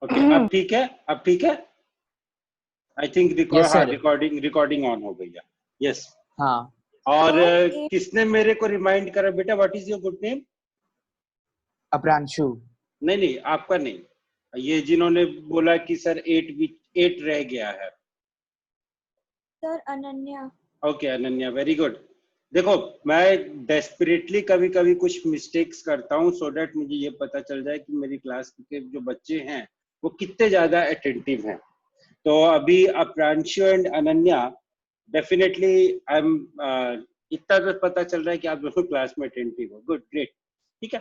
Okay अब ठीक है, अब ठीक है। I think Yes, sir. Recording on हो गई है। यस हाँ और किसने मेरे को रिमाइंड करा बेटा, what is your good name? Aparanshu. नहीं नहीं आपका नहीं, ये जिन्होंने बोला कि सर 8 रह गया है। Sir Ananya. Okay Ananya, very good. देखो मैं डेस्परेटली कभी कभी कुछ मिस्टेक्स करता हूँ सो दैट मुझे ये पता चल जाए कि मेरी क्लास के जो बच्चे हैं वो कितने ज्यादा अटेंटिव हैं। तो अभी Aparanshu and Ananya definitely I am इतना तो पता चल रहा है कि आप दोनों क्लास में अटेंटिव हो। गुड, ग्रेट, ठीक है।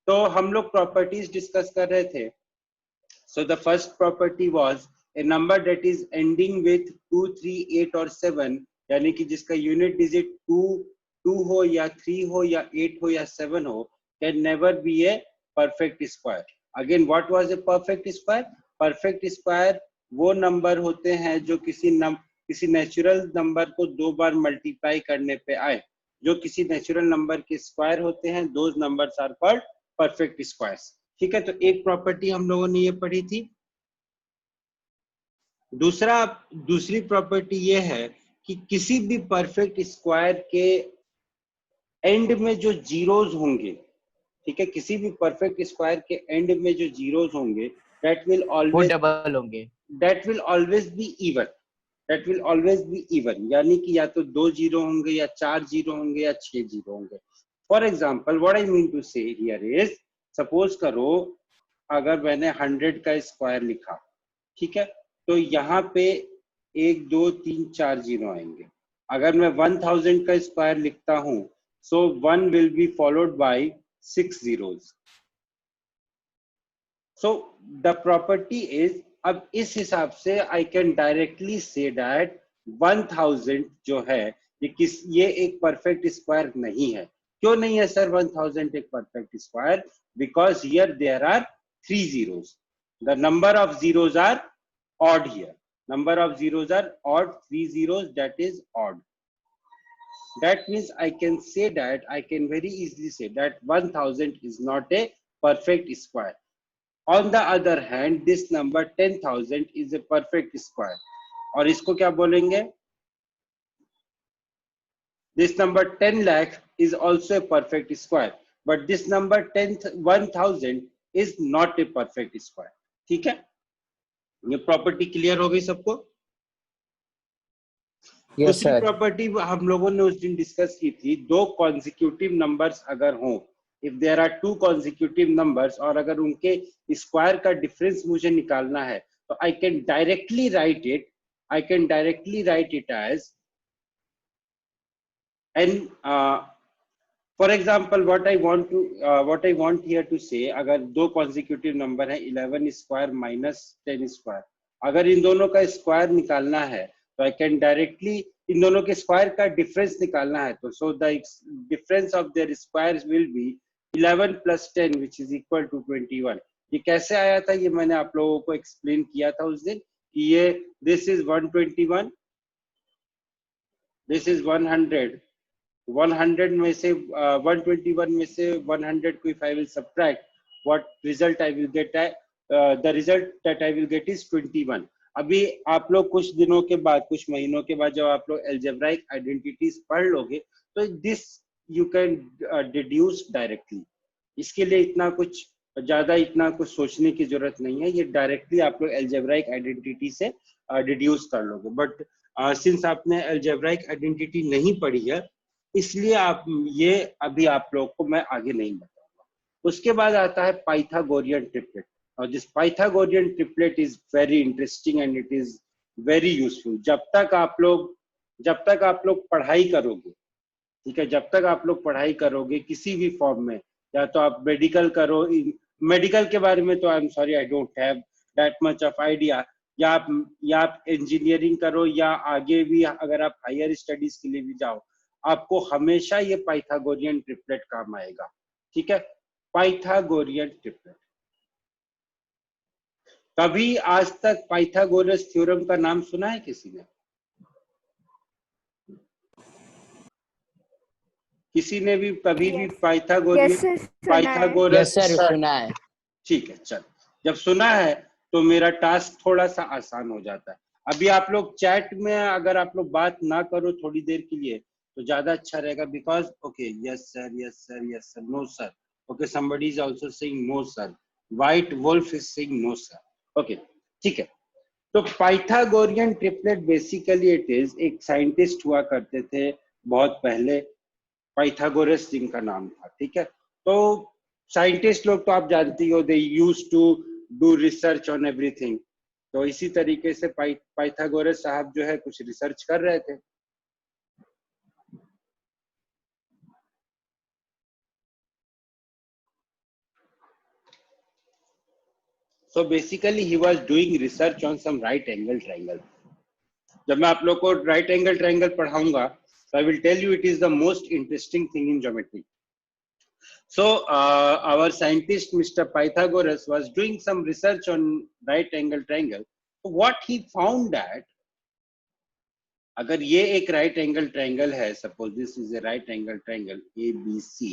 तो हम लोग प्रॉपर्टीज डिस्कस कर रहे थे। So the first property was a number that is ending with 2, 3, 8 और 7, यानी कि जिसका यूनिट डिजिट 2 हो या 3 हो या 8 हो या 7 हो, can never be A perfect square. Again what was a perfect square? Perfect square वो नंबर होते हैं जो किसी नेचुरल नंबर को 2 बार मल्टीप्लाई करने पे आए। जो किसी नेचुरल नंबर के स्क्वायर होते हैं, those numbers are called perfect squares. ठीक है, तो एक प्रॉपर्टी हम लोगों ने ये पढ़ी थी। दूसरी प्रॉपर्टी ये है कि किसी भी परफेक्ट स्क्वायर के एंड में जो जीरोज होंगे, ठीक है, किसी भी परफेक्ट स्क्वायर के एंड में जो जीरोज होंगे दैट विल ऑलवेज डबल होंगे, that will always be even, that will always be even, यानी कि या तो 2 जीरो होंगे या 4 जीरो होंगे या 6 जीरो होंगे। For example what I mean to say here is, suppose करो अगर मैंने 100 का स्क्वायर लिखा, ठीक है, तो यहाँ पे 1 2 3 4 जीरो आएंगे। अगर मैं 1000 का स्क्वायर लिखता हूं, so 1 will be followed by 6 zeros. So the property is, अब इस हिसाब से I can directly say that 1000 जो है ये एक परफेक्ट स्क्वायर नहीं है। क्यों नहीं है सर 1000 एक perfect square? Because here there are 3 zeros. The number of zeros are odd here. Number of zeros are odd, 3 zeros, that is odd. That means I can say that, I can very easily say that 1000 is not a perfect square. On the other hand, this number 10,000 is a perfect square. और इसको क्या बोलेंगे? This number 10 lakh is also a perfect square, but this number 10,000 is not a perfect square. ठीक है, ये property clear हो गई सबको? Yes, दूसरी sir. प्रॉपर्टी हम लोगों ने उस दिन डिस्कस की थी, 2 कॉन्जिक्यूटिव नंबर्स अगर हों, if there are 2 consecutive numbers और अगर उनके स्क्वायर का डिफरेंस मुझे निकालना है, तो I can directly write it as and for example what I want here to say, अगर 2 कॉन्जिक्यूटिव नंबर है 11 स्क्वायर माइनस 10 स्क्वायर, अगर इन दोनों का स्क्वायर निकालना है तो आई कैन डायरेक्टली, इन दोनों के स्क्वायर का डिफरेंस निकालना है तो so the difference of their squares will be 11 plus 10 which is equal to 21। ये कैसे आया था ये मैंने आप लोगों को एक्सप्लेन किया था उस दिन कि ये दिस इज 121, दिस इज 100 में से 121 में से 100 को if I will subtract, what result I will get, the result that I will get is 21। अभी आप लोग कुछ दिनों के बाद, कुछ महीनों के बाद जब आप लोग अलजेब्राइक आइडेंटिटीज पढ़ लोगे तो this you can deduce directly. इसके लिए इतना कुछ सोचने की जरूरत नहीं है, ये डायरेक्टली आप लोग अलजेब्राइक आइडेंटिटी से डिड्यूस कर लोगे। बट सिंस आपने अलजेब्राइक आइडेंटिटी नहीं पढ़ी है इसलिए आप ये अभी आप लोग को मैं आगे नहीं बताऊंगा। उसके बाद आता है पाइथागोरियन ट्रिपलेट, और this Pythagorean triplet is very interesting and it is very useful. जब तक आप लोग पढ़ाई करोगे, ठीक है, जब तक आप लोग पढ़ाई करोगे किसी भी फॉर्म में, या तो आप मेडिकल करो, मेडिकल के बारे में तो I am sorry I don't have that much of idea, या आप इंजीनियरिंग करो या आगे भी अगर आप हायर स्टडीज के लिए भी जाओ, आपको हमेशा ये पाइथागोरियन ट्रिपलेट काम आएगा। ठीक है, पाइथागोरियन ट्रिपलेट। कभी आज तक पाइथागोरस थ्योरम का नाम सुना है किसी ने? किसी ने भी कभी भी पाइथागोरस Yes, sir, सुना है। ठीक है, चल, जब सुना है तो मेरा टास्क थोड़ा सा आसान हो जाता है। अभी आप लोग चैट में अगर आप लोग बात ना करो थोड़ी देर के लिए तो ज्यादा अच्छा रहेगा, because okay yes sir yes sir yes sir no sir, okay somebody is also saying no sir, white wolf is saying no sir, okay ठीक है। तो Pythagorean triplet basically it is, एक साइंटिस्ट हुआ करते थे बहुत पहले, पाइथागोरस जिनका नाम था, ठीक है। तो साइंटिस्ट लोग तो आप जानती हो, they use to do research on everything. तो इसी तरीके से पाइथागोरस साहब जो है कुछ रिसर्च कर रहे थे। So basically he was doing research on some right angle triangle. जब मैं आप लोग को राइट एंगल ट्रायंगल पढ़ाऊंगा तो I will tell you it is the most interesting thing in geometry. So our scientist Mr. Pythagoras was doing some research on right angle triangle. So what he found that अगर ये एक right angle triangle है, suppose this is a right angle triangle ABC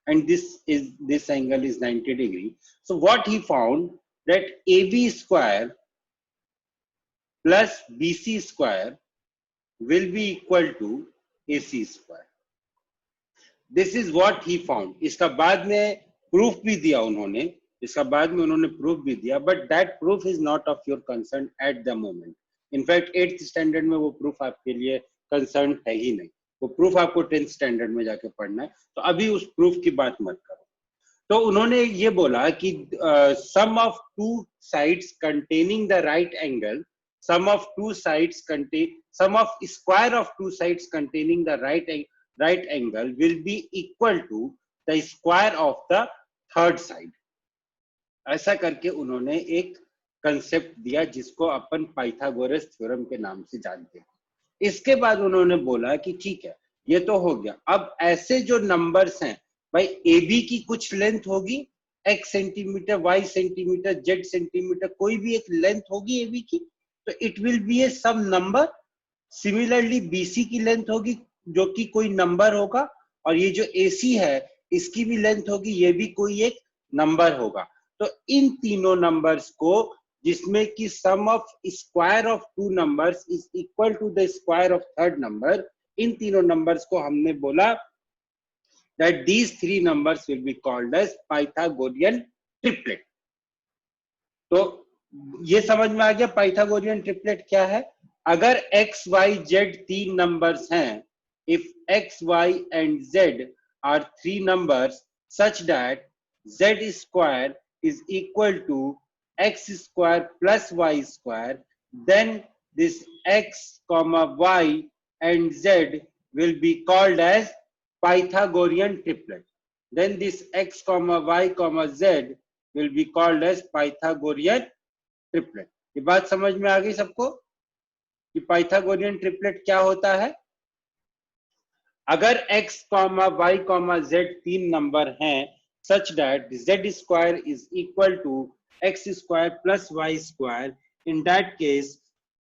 and this angle is 90 degree. So what he found that AB square plus BC square will be equal to AC square. This is what he found. इसका बाद में proof भी दिया उन्होंने, proof भी दिया, but that proof is not of your concern at the moment. In fact 8th standard में वो प्रूफ आपके लिए कंसर्न है ही नहीं, वो प्रूफ आपको 10th स्टैंडर्ड में जाके पढ़ना है, तो अभी उस प्रूफ की बात मत करो. तो उन्होंने ये बोला कि sum of two sides containing the right angle, sum of square of two sides containing the right angle will be equal to the square of the third side. ऐसा करके उन्होंने एक कंसेप्ट दिया जिसको अपन पाइथागोरस थ्योरम के नाम से जानते हैं. इसके बाद उन्होंने बोला कि ठीक है ये तो हो गया, अब ऐसे जो नंबर्स हैं भाई, AB की कुछ लेंथ होगी, x centimetre, y centimetre, z centimetre, कोई भी एक लेंथ होगी AB की, तो it will be a some number. Similarly BC की लेंथ होगी जो कि कोई नंबर होगा, और ये जो AC है इसकी भी लेंथ होगी, ये भी कोई एक नंबर होगा. तो इन तीनों नंबर्स को, जिसमें कि sum of square of two numbers is equal to the square of third number, इन तीनों नंबर्स को हमने बोला that these three numbers will be called as Pythagorean triplet. तो ये समझ में आ गया पाइथागोरियन ट्रिपलेट क्या है. अगर x, y, z तीन नंबर्स हैं, if x, y and z are three numbers such that z square is equal to x square plus y square, then this x, y and z will be called as Pythagorean triplet. Then this x, y, z will be called as Pythagorean triplet. ये बात समझ में आ गई सबको कि Pythagorean triplet क्या होता है. अगर x, y, z तीन नंबर हैं such that z square is equal to x square plus y square, in that case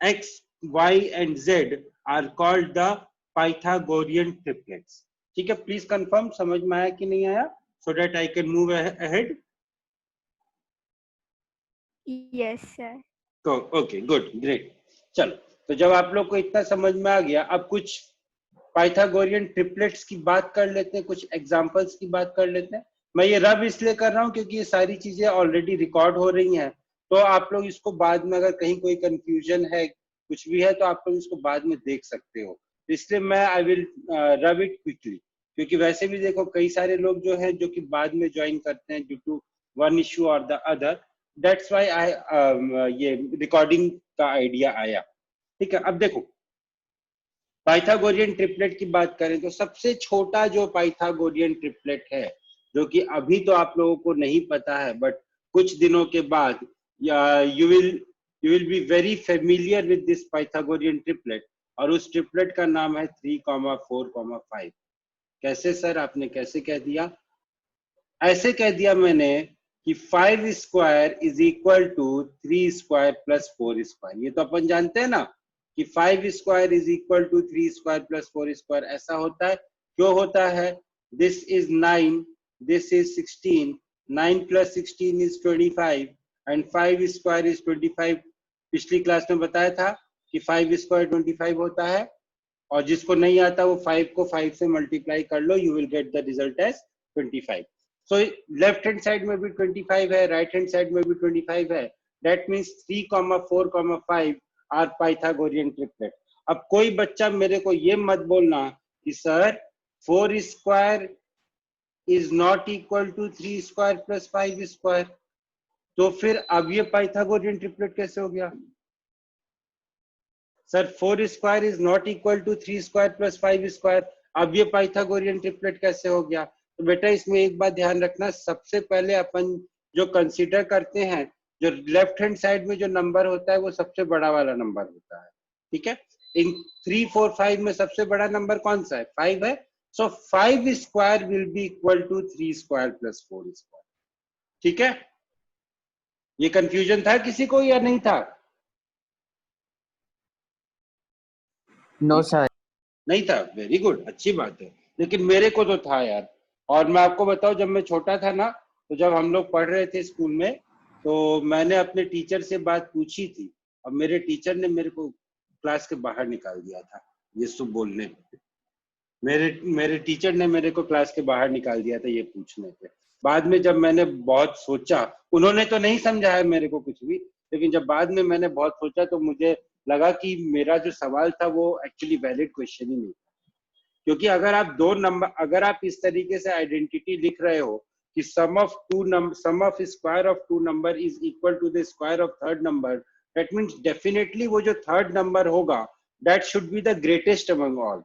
x, y and z are called the Pythagorean triplets. ठीक है, प्लीज कंफर्म समझ में आया कि नहीं आया, so that I can move ahead. Yes, sir. तो okay good great. चलो, तो जब आप लोग को इतना समझ में आ गया, अब कुछ पाइथागोरियन ट्रिपलेट्स की बात कर लेते हैं, कुछ एग्जांपल्स की बात कर लेते हैं. मैं ये रब इसलिए कर रहा हूँ क्योंकि ये सारी चीजें ऑलरेडी रिकॉर्ड हो रही हैं, तो आप लोग इसको बाद में अगर कहीं कोई कंफ्यूजन है, कुछ भी है, तो आप लोग इसको बाद में देख सकते हो. इसलिए मैं I will rub it quickly, क्योंकि वैसे भी देखो कई सारे लोग जो है जो कि बाद में ज्वाइन करते हैं ड्यू टू वन इश्यू और द अदर. That's why ये रिकॉर्डिंग का आइडिया आया. ठीक है, अब देखो पाइथागोरियन ट्रिपलेट की बात करें तो सबसे छोटा जो पाइथागोरियन ट्रिपलेट है, जो कि अभी तो आप लोगों को नहीं पता है, बट कुछ दिनों के बाद you will be very familiar with this Pythagorean triplet, और उस ट्रिपलेट का नाम है 3, 4, 5. कैसे सर, आपने कैसे कह दिया? ऐसे कह दिया मैंने कि 5 square is equal to 3 square plus 4 square. ये तो अपन जानते हैं ना कि 5 square is equal to 3 square plus 4 square. ऐसा होता है, क्यों होता है? This is 9, this is 16, 9 plus 16 is 25, and 5 square is 25। पिछली क्लास में बताया था कि 5 स्क्वायर 25 होता है, और जिसको नहीं आता वो 5 को 5 से मल्टीप्लाई कर लो, you will get the result as 25। So left hand side में भी 25 है, राइट हैंड साइड में भी 25 है। That means 3, 4, 5 are Pythagorean triplet. अब कोई बच्चा मेरे को ये मत बोलना कि sir 4 square is not equal to 3 square plus 5 square, तो फिर अब ये पाइथागोरियन ट्रिपलेट कैसे हो गया? Sir 4 square is not equal to 3 square plus 5 square, अब ये पाइथागोरियन ट्रिपलेट कैसे हो गया? तो बेटा इसमें एक बात ध्यान रखना, सबसे पहले अपन जो कंसीडर करते हैं, जो लेफ्ट हैंड साइड में जो नंबर होता है वो सबसे बड़ा वाला नंबर होता है, ठीक है। इन 3, 4, 5 में सबसे बड़ा नंबर कौन सा है? 5 है। So 5 square will be equal to 3 square plus 4 square, ठीक है। ये कंफ्यूजन था किसी को या नहीं था? No sir. नहीं था, वेरी गुड, अच्छी बात है। लेकिन मेरे को तो था यार। और मैं आपको बताऊं, जब मैं छोटा था ना, तो जब हम लोग पढ़ रहे थे स्कूल में, तो मैंने अपने टीचर से बात पूछी थी, और मेरे टीचर ने मेरे को क्लास के बाहर निकाल दिया था ये सब बोलने पे। मेरे टीचर ने मेरे को क्लास के बाहर निकाल दिया था ये पूछने पे। बाद में जब मैंने बहुत सोचा, उन्होंने तो नहीं समझाया मेरे को कुछ भी, लेकिन जब बाद में मैंने बहुत सोचा तो मुझे लगा कि मेरा जो सवाल था वो एक्चुअली वैलिड क्वेश्चन ही नहीं था। क्योंकि अगर आप दो नंबर, अगर आप इस तरीके से आइडेंटिटी लिख रहे हो कि sum of square of two number is equal to the square of third number, that means definitely वो जो थर्ड नंबर होगा that should be the greatest among all.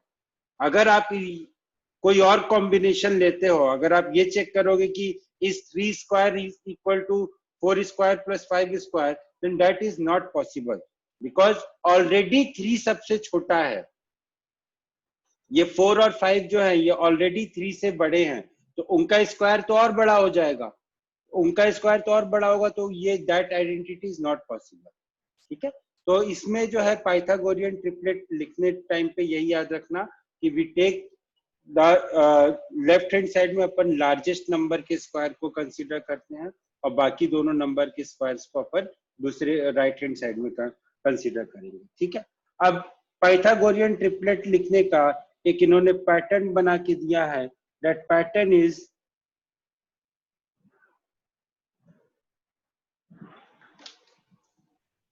अगर आप कोई और कॉम्बिनेशन लेते हो, अगर आप ये चेक करोगे कि इस 3 square is equal to 4 square plus 5 square, then that is not possible, because already 3 सबसे छोटा है। ये 4 और 5 जो है ये ऑलरेडी 3 से बड़े हैं, तो उनका स्क्वायर तो और बड़ा हो जाएगा, उनका स्क्वायर तो और बड़ा होगा, तो ये that identity is not possible, ठीक है। तो इसमें जो है पाइथागोरियन ट्रिपलेट लिखने टाइम पे यही याद रखना कि we take the left hand side में अपन लार्जेस्ट नंबर के स्क्वायर को कंसीडर करते हैं, और बाकी दोनों नंबर के स्क्वायर्स को अपन दूसरे राइट हैंड साइड में कंसीडर करेंगे, ठीक है। अब पाइथागोरियन ट्रिपलेट लिखने का एक इन्होंने पैटर्न बना के दिया है। That pattern is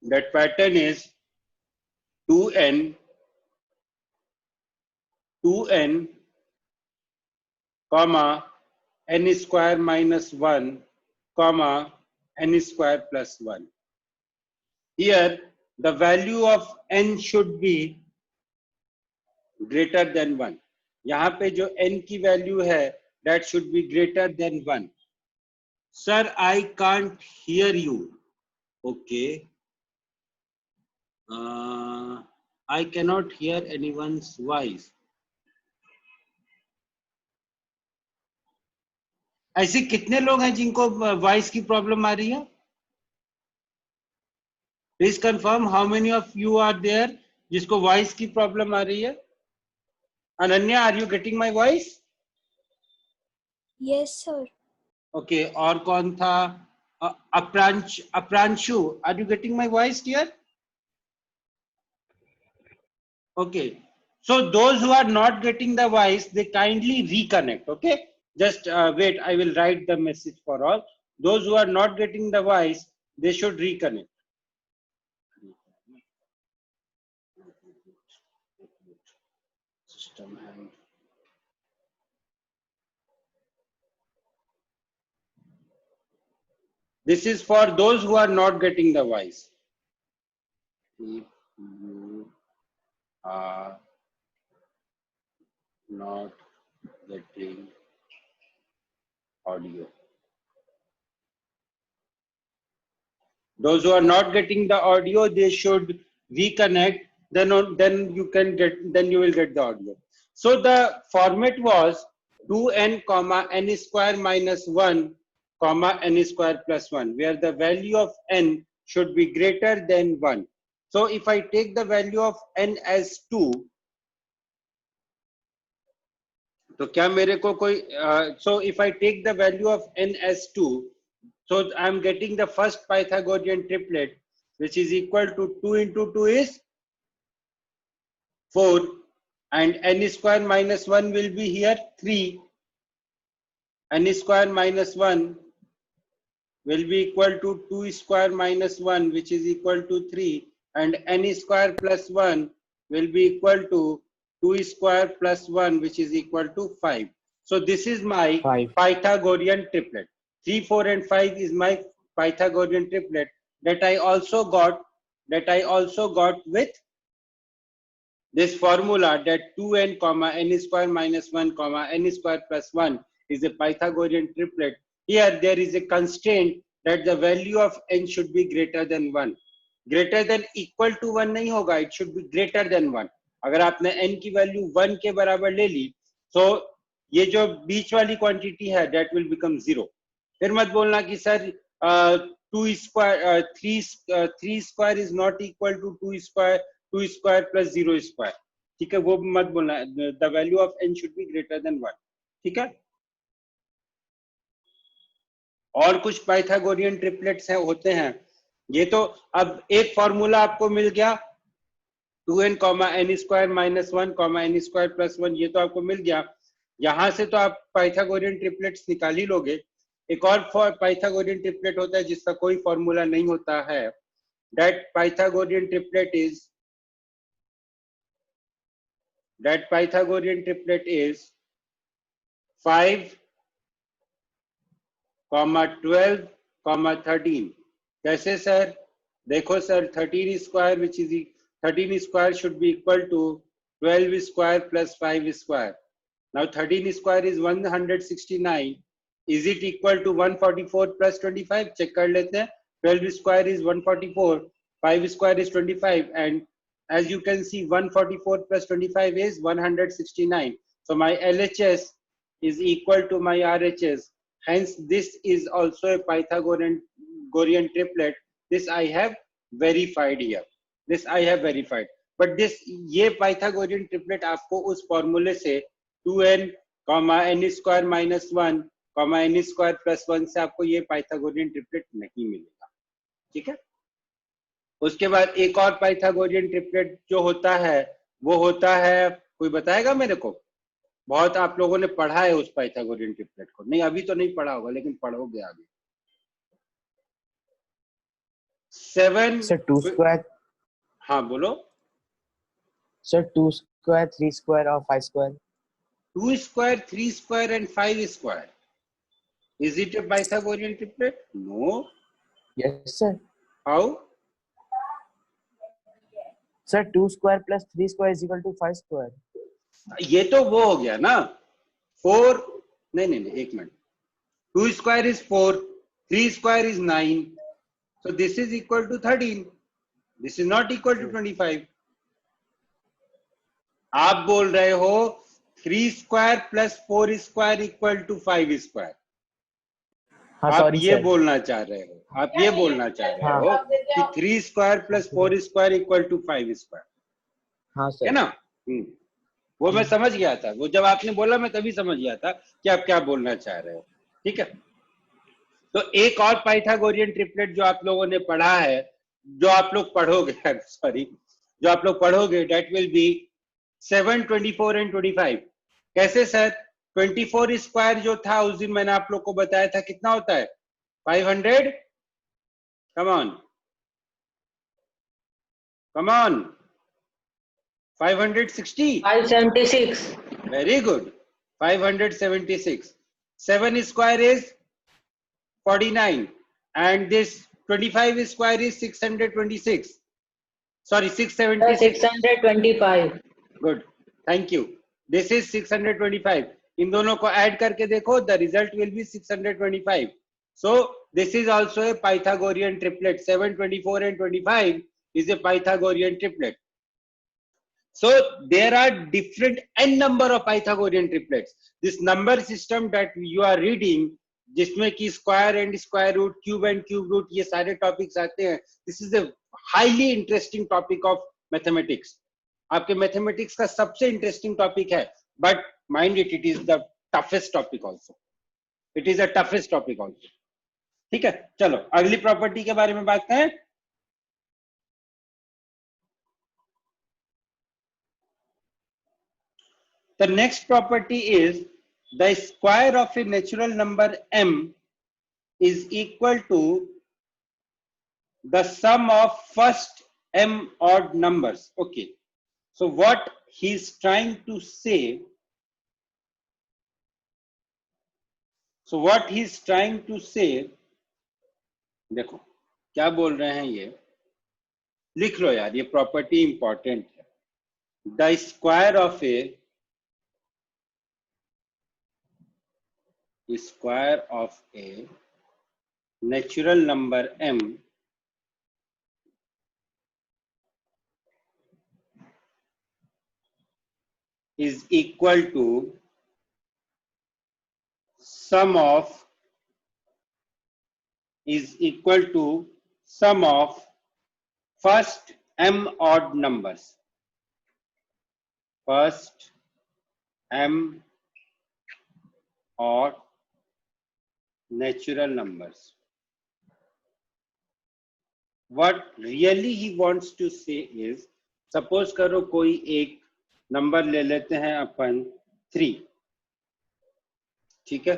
that pattern is 2n comma n square minus 1 comma n square plus 1. Here the value of n should be greater than 1. यहाँ पे जो n की वैल्यू है that should be greater than 1. Sir, I can't hear you. Okay. I cannot hear anyone's voice. ऐसे कितने लोग हैं जिनको वॉइस की प्रॉब्लम आ रही है? Please confirm how many of you are there जिसको वॉइस की प्रॉब्लम आ रही है? Ananya, are you getting my voice? Yes sir. Okay, और कौन था? Aparanshu, are you getting my voice dear? Okay, so those who are not getting the voice, they kindly reconnect. Okay, just wait, I will write the message for all those who are not getting the voice. They should reconnect. System and this is for those who are not getting the voice. If you are not getting audio, those who are not getting the audio, they should reconnect. Then you can get, then you will get the audio. So the format was 2n comma n square minus 1 comma n square plus 1, where the value of n should be greater than 1. So if I take the value of n as 2, तो क्या मेरे को कोई so if I take the value of n as 2, So I'm getting the first Pythagorean triplet, which is equal to 2 into 2 is 4, and n square minus 1 will be here 3. N square minus 1 will be equal to 2 square minus 1, which is equal to 3, and n square plus 1 will be equal to 2 square plus 1, which is equal to 5. So this is my 5. Pythagorean triplet. 3, 4 and 5 is my Pythagorean triplet that I also got with this formula that 2n comma n square minus 1 comma n square plus 1 is a Pythagorean triplet. Here there is a constraint that the value of n should be greater than 1. Greater than equal to 1 नहीं होगा, it should be greater than 1. अगर आपने n की value 1 के बराबर ले ली, तो ये जो बीच वाली क्वांटिटी है that will become 0. फिर मत बोलना कि sir 2 square 3 square is not equal to 2 square plus 0 square. ठीक है, वो मत बोलना. The value of n should be greater than 1. ठीक है. और कुछ पाइथागोरियन ट्रिपलेट्स होते हैं. ये तो अब एक फॉर्मूला आपको मिल गया 2n comma n square minus 1 comma n square plus 1, ये तो आपको मिल गया. यहां से तो आप पाइथागोरियन ट्रिपलेट्स निकाल ही लोगे. एक और पाइथागोरियन ट्रिपलेट होता है जिसका कोई फॉर्मूला नहीं होता है. That Pythagorean triplet is 5 comma 12 comma 13. कैसे सर? देखो sir, 13 square which is 13 square should be equal to 12 square plus 5 square. Now 13 square is 169. Is it equal to 144 प्लस 25? चेक कर लेते हैं. 12 square is 144, 5 square is 25, and as you can see 144 plus 25 is 169. So my LHS is equal to my RHS. Hence this is also a Pythagorean triplet. This I have verified here. But this ये Pythagorean triplet आपको उस फॉर्मूले से 2n n square minus 1 n square plus 1 से आपको ये Pythagorean triplet नहीं मिलेगा. ठीक है. उसके बाद एक और पाइथागोरियन ट्रिपलेट जो होता है वो होता है, कोई बताएगा मेरे को? बहुत आप लोगों ने पढ़ा है उस पाइथागोरियन ट्रिपलेट को. नहीं, अभी तो नहीं पढ़ा होगा, लेकिन पढ़ोगे आगे. 7 सर 2 स्क्वायर. हाँ बोलो सर 2 स्क्वायर 3 स्क्वायर और 5 square. 2 square 3 square and 5 square. Is it a Pythagorean triplet? No. Yes sir. How? Sir 2 square plus 3 square is equal to 5 square. ये तो वो हो गया ना 4. नहीं, एक minute. 2 square is 4, 3 square is 9. So this is equal to 13. This is not equal to 25. आप बोल रहे हो 3 square plus 4 square equal to 5 square. आप ये बोलना चाह रहे हो कि 3 square plus 4 square equal to 5 square. हाँ सर. है ना? वो मैं समझ गया था. वो जब आपने बोला मैं तभी समझ गया था कि आप क्या बोलना चाह रहे हो. ठीक है. तो एक और पाइथागोरियन ट्रिपलेट जो आप लोगों ने पढ़ा है, जो आप लोग पढ़ोगे, दैट विल बी 7, 24 एंड 25. कैसे सर? 24 स्क्वायर जो था उस दिन मैंने आप लोग को बताया था कितना होता है? 500. Come on 560. 576. Very good. 576. 7 square is 49, and this 25 square is 626. Sorry, 676. 625. Good, thank you. This is 625. इन दोनों को ऐड करके देखो, the result will be 625. So this is also a Pythagorean triplet. 7, 24 and 25 is a Pythagorean triplet. So there are different n number of Pythagorean triplets. This number system that you are reading, जिसमें कि square and square root, cube and cube root, ये सारे topics आते हैं. This is a highly interesting topic of mathematics. आपके mathematics का सबसे interesting topic है, but mind it, it is the toughest topic also. ठीक है, चलो अगली प्रॉपर्टी के बारे में बात करें। The next property is the square of a natural number m is equal to the sum of first m odd numbers. Okay, so what he's trying to say, देखो क्या बोल रहे हैं, ये लिख लो यार, ये प्रॉपर्टी इंपॉर्टेंट है। The square of A natural number m is equal to sum of first m odd numbers. First m odd natural numbers. What really he wants to say is, suppose करो कोई एक number ले लेते हैं अपन 3, ठीक है।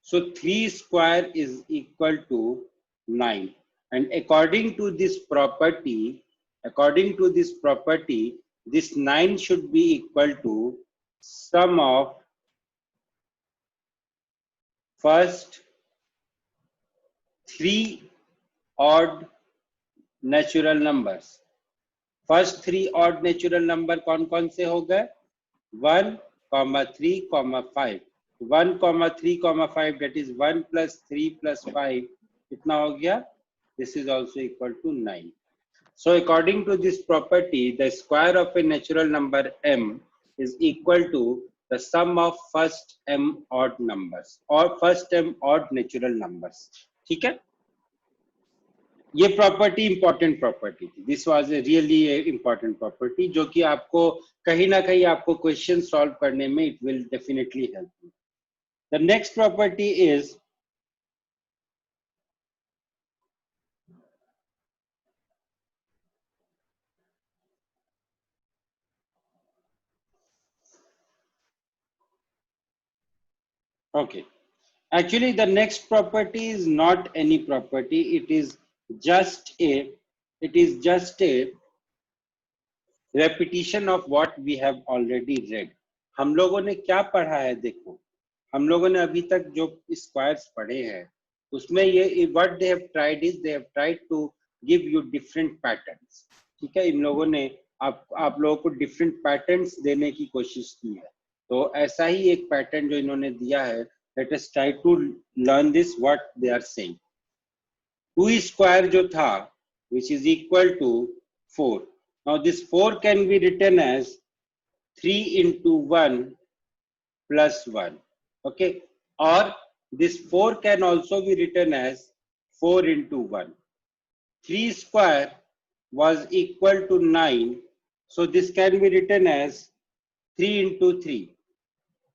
So 3 square is equal to 9, and according to this property, this 9 should be equal to sum of first 3 odd natural numbers. First 3 odd natural number कौन कौन से हो गए? 1, 3, 5. 1, 3, 5, that is 1 plus 3 plus 5, कितना हो गया? This is also equal to 9. So according to this property, the square of a natural number m is equal to the sum of first m odd numbers or first m odd natural numbers. ठीक है, ये property important property थी। This was a really important property, जो कि आपको कहीं ना कहीं आपको क्वेश्चन सॉल्व करने में it will definitely help you. The next property is okay, actually the next property is not any property, it is just a repetition of what we have already read. हम लोगों ने क्या पढ़ा है? देखो, हम लोगों ने अभी तक जो स्क्वायर्स पढ़े हैं उसमें ये what they have tried is they have tried to give you different patterns. ठीक है, इन लोगों ने आप लोगों को डिफरेंट पैटर्न्स देने की कोशिश की है। तो ऐसा ही एक पैटर्न जो इन्होंने दिया है, let us try to learn this what they are saying. 2 square जो था which is equal to 4. Now this 4 can be written as 3 into 1 plus 1. Okay, or this 4 can also be written as 4 into 1. 3 square was equal to 9, so this can be written as 3 into 3,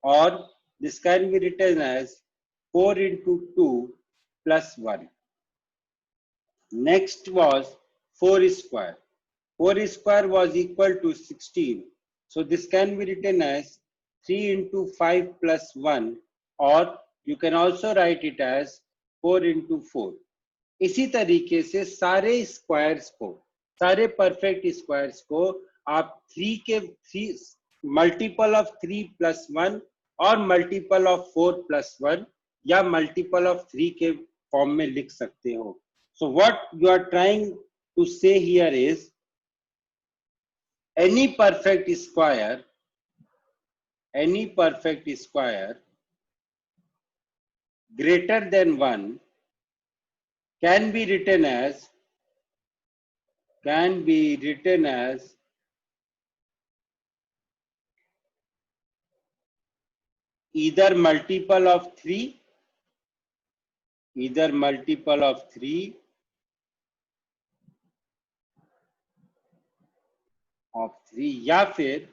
or this can be written as 4 into 2 plus 1. Next was 4 square. 4 square was equal to 16. So this can be written as 3 into 5 plus 1, or you can also write it as 4 into 4. इसी तरीके से सारे squares को, सारे perfect squares को आप 3 multiple of 3 plus 1 और multiple of 4 plus 1 या मल्टीपल ऑफ 3 के फॉर्म में लिख सकते हो। So what you are trying to say here is any perfect square greater than 1 can be written as either multiple of 3 या फिर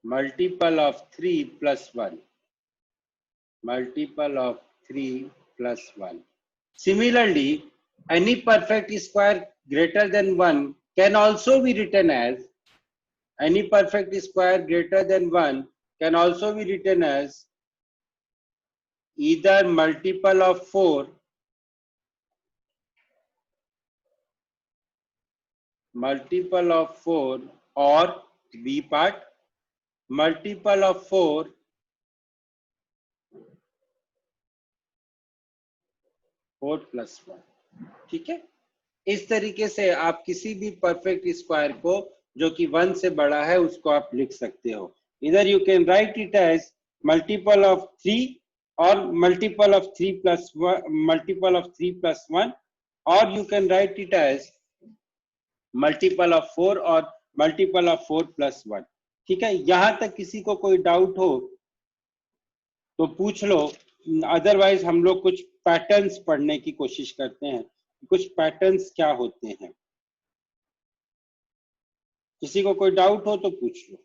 multiple of 3 plus 1। multiple of 3 plus 1. Similarly, any perfect square greater than 1 can also be written as, any perfect square greater than 1 can also be written as either multiple of 4 or B part multiple of 4 plus 1. ठीक है, इस तरीके से आप किसी भी perfect square को जो कि 1 से बड़ा है उसको आप लिख सकते हो. इधर you can write it as multiple of 3 और multiple of 3 plus 1, multiple of 3 plus 1, और you can write it as multiple of 4 और मल्टीपल ऑफ 4 plus 1. ठीक है, यहां तक किसी को कोई डाउट हो तो पूछ लो, अदरवाइज हम लोग कुछ पैटर्न्स पढ़ने की कोशिश करते हैं. कुछ पैटर्न्स क्या होते हैं, किसी को कोई डाउट हो तो पूछ लो.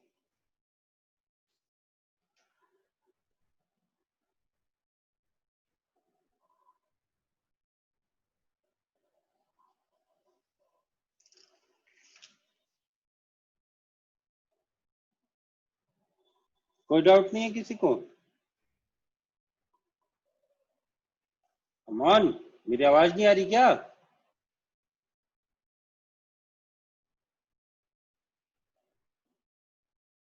कोई डाउट नहीं है किसी को? अमान, मेरी आवाज नहीं आ रही क्या?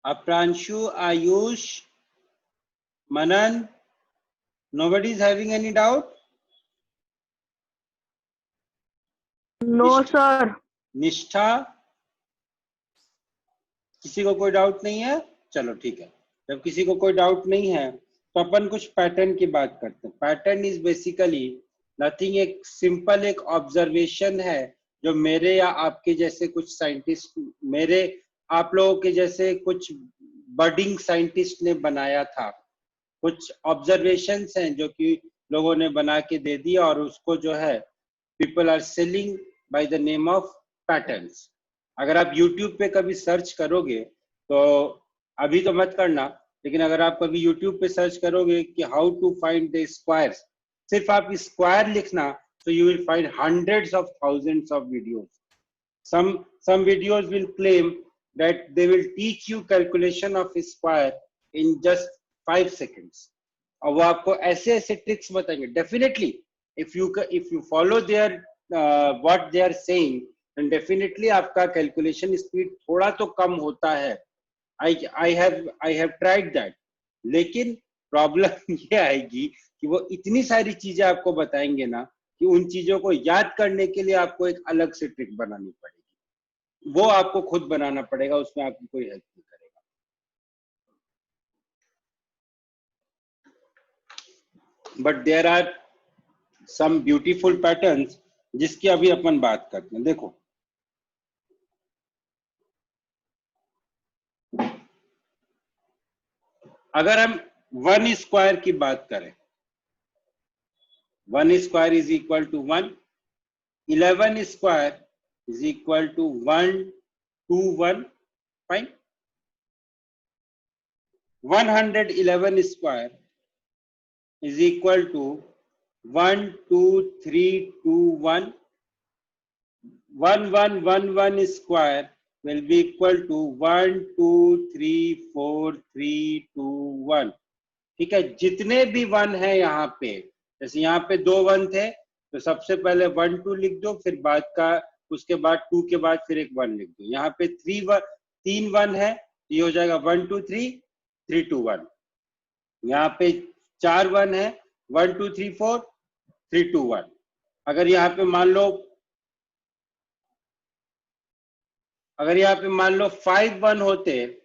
Apranshu, Ayush, Manan, nobody is having any doubt? No, sir. निष्ठा, किसी को कोई डाउट नहीं है? चलो ठीक है, जब किसी को कोई डाउट नहीं है तो अपन कुछ पैटर्न की बात करते हैं. पैटर्न इज बेसिकली नथिंग, एक सिंपल एक ऑब्जर्वेशन है जो मेरे या आपके जैसे कुछ साइंटिस्ट, मेरे आप लोगों के जैसे कुछ बडिंग साइंटिस्ट ने बनाया था. कुछ ऑब्जर्वेशंस हैं जो कि लोगों ने बना के दे दिया और उसको जो है people are selling by the name of patterns. अगर आप YouTube पे कभी सर्च करोगे तो, अभी तो मत करना, लेकिन अगर आप कभी YouTube पे सर्च करोगे कि how to find the squares, सिर्फ आप स्क्वायर लिखना तो you will find hundreds of thousands of videos. some videos will claim that they will teach you calculation of a square in just 5 seconds. और वो आपको ऐसे ऐसे ट्रिक्स बताएंगे. Definitely if you follow their what they are saying, then definitely आपका calculation speed थोड़ा तो कम होता है. I have tried that. लेकिन प्रॉब्लम ये आएगी कि वो इतनी सारी चीजें आपको बताएंगे ना कि उन चीजों को याद करने के लिए आपको एक अलग से ट्रिक बनानी पड़ेगी. वो आपको खुद बनाना पड़ेगा, उसमें आपकी कोई हेल्प नहीं करेगा. But there are some beautiful patterns जिसकी अभी अपन बात करते हैं. देखो, अगर हम 1 स्क्वायर की बात करें, 1 square is equal to 1, 11 square is equal to 121, fine. 111 square is equal to 12321. 1111 square will be equal to 1234321. ठीक है, जितने भी 1 है यहाँ पे, जैसे यहाँ पे 2 1 थे तो सबसे पहले 1 2 लिख दो, फिर बाद का उसके बाद 2 के बाद फिर एक 1 लिख दो. यहाँ पे 3 1 है तो ये हो जाएगा 1 2 3 3 2 1. यहाँ पे 4 1 है, 1 2 3 4 3 2 1. अगर यहाँ पे मान लो 5 1 होते,